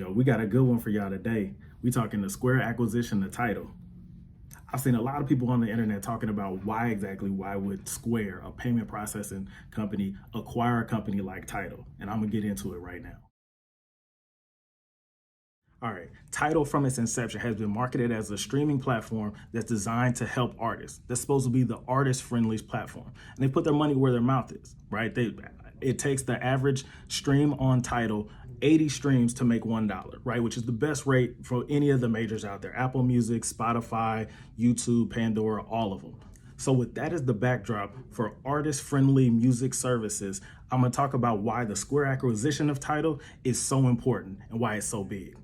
Yo, we got a good one for y'all today. We talking the Square acquisition of Tidal. I've seen a lot of people on the internet talking about why would Square, a payment processing company, acquire a company like Tidal? And I'm gonna get into it right now. All right, Tidal from its inception has been marketed as a streaming platform that's designed to help artists. That's supposed to be the artist-friendly platform. And they put their money where their mouth is, right? It takes the average stream on Tidal 80 streams to make $1, right? Which is the best rate for any of the majors out there. Apple Music, Spotify, YouTube, Pandora, all of them. So with that as the backdrop for artist-friendly music services, I'm gonna talk about why the Square acquisition of Tidal is so important and why it's so big.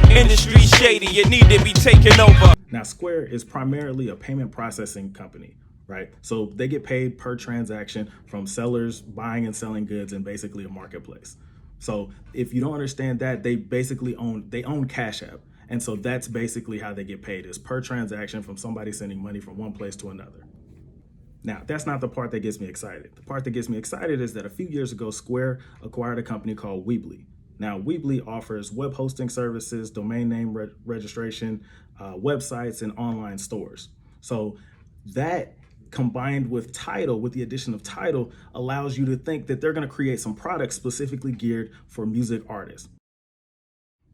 Industry shady, you need to be taken over. Now, Square is primarily a payment processing company, right? So they get paid per transaction from sellers buying and selling goods in basically a marketplace. So if you don't understand that, they own Cash App. And so that's basically how they get paid, is per transaction from somebody sending money from one place to another. Now, that's not the part that gets me excited. The part that gets me excited is that a few years ago, Square acquired a company called Weebly. Now, Weebly offers web hosting services, domain name registration, websites, and online stores. So that combined with Tidal, with the addition of Tidal, allows you to think that they're going to create some products specifically geared for music artists.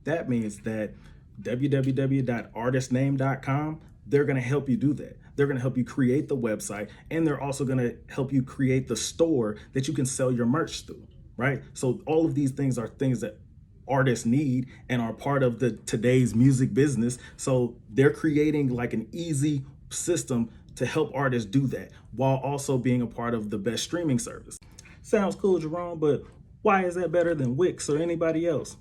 That means that www.artistname.com, they're going to help you do that. They're going to help you create the website, and they're also going to help you create the store that you can sell your merch through. Right? So all of these things are things that artists need and are part of today's music business. So they're creating like an easy system to help artists do that while also being a part of the best streaming service. Sounds cool, Jerome, but why is that better than Wix or anybody else?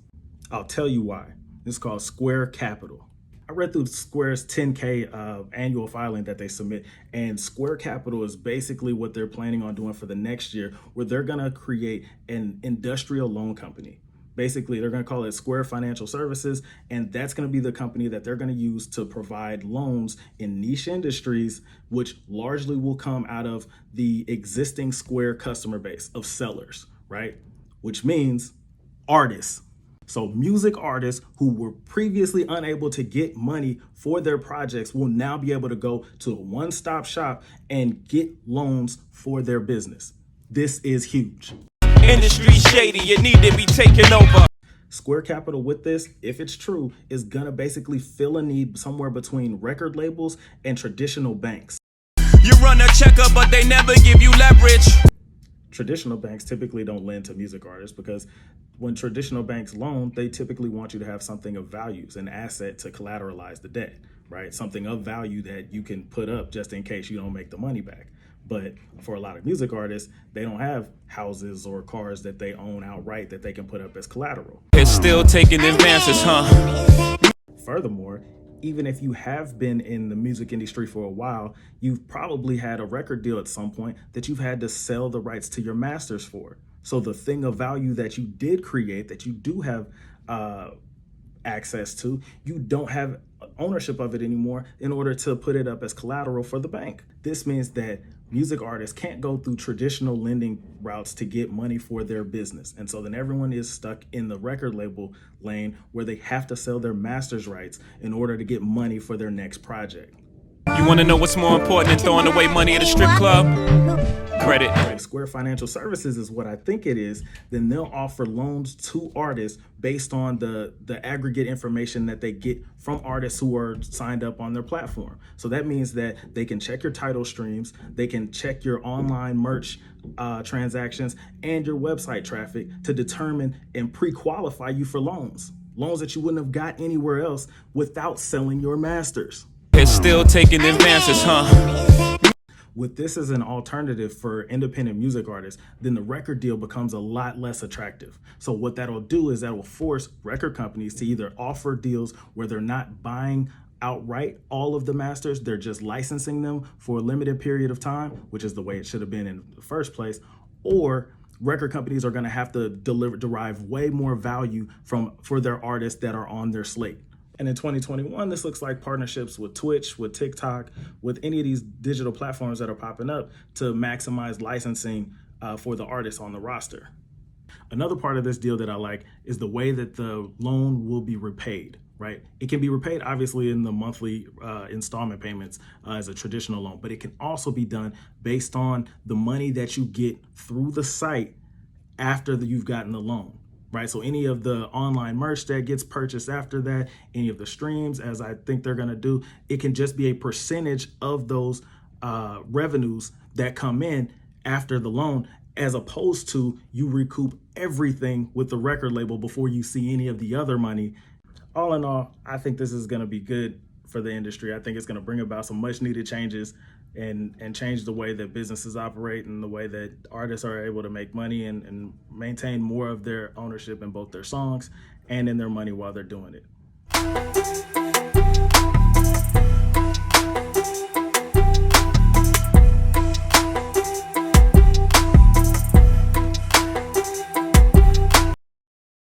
I'll tell you why. It's called Square Capital. I read through Square's 10K annual filing that they submit, and Square Capital is basically what they're planning on doing for the next year, where they're going to create an industrial loan company. Basically, they're going to call it Square Financial Services, and that's going to be the company that they're going to use to provide loans in niche industries, which largely will come out of the existing Square customer base of sellers, right? Which means artists. So music artists who were previously unable to get money for their projects will now be able to go to a one-stop shop and get loans for their business. This is huge. Industry shady, you need to be taken over. Square Capital with this, if it's true, is gonna basically fill a need somewhere between record labels and traditional banks. You run a checker, but they never give you leverage. Traditional banks typically don't lend to music artists because when traditional banks loan, they typically want you to have something of values, an asset to collateralize the debt, right? Something of value that you can put up just in case you don't make the money back. But for a lot of music artists, they don't have houses or cars that they own outright that they can put up as collateral. It's still taking advances, huh? Furthermore, even if you have been in the music industry for a while, you've probably had a record deal at some point that you've had to sell the rights to your masters for. So the thing of value that you did create, that you do have access to, you don't have ownership of it anymore in order to put it up as collateral for the bank. This means that music artists can't go through traditional lending routes to get money for their business. And so then everyone is stuck in the record label lane where they have to sell their master's rights in order to get money for their next project. You want to know what's more important than throwing away money at a strip club? Credit. If Square Financial Services is what I think it is, then they'll offer loans to artists based on the aggregate information that they get from artists who are signed up on their platform. So that means that they can check your Tidal streams, they can check your online merch transactions and your website traffic to determine and pre-qualify you for loans that you wouldn't have got anywhere else without selling your masters. It's still taking advances, huh? With this as an alternative for independent music artists, then the record deal becomes a lot less attractive. So what that'll do is that will force record companies to either offer deals where they're not buying outright all of the masters, they're just licensing them for a limited period of time, which is the way it should have been in the first place, or record companies are going to have to derive way more value for their artists that are on their slate. And in 2021, this looks like partnerships with Twitch, with TikTok, with any of these digital platforms that are popping up to maximize licensing for the artists on the roster. Another part of this deal that I like is the way that the loan will be repaid, right? It can be repaid obviously in the monthly installment payments as a traditional loan, but it can also be done based on the money that you get through the site after you've gotten the loan, right? So any of the online merch that gets purchased after that, any of the streams, as I think they're gonna do, it can just be a percentage of those revenues that come in after the loan, as opposed to you recoup everything with the record label before you see any of the other money. All in all, I think this is going to be good for the industry. I think it's going to bring about some much needed changes and change the way that businesses operate and the way that artists are able to make money and maintain more of their ownership in both their songs and in their money while they're doing it.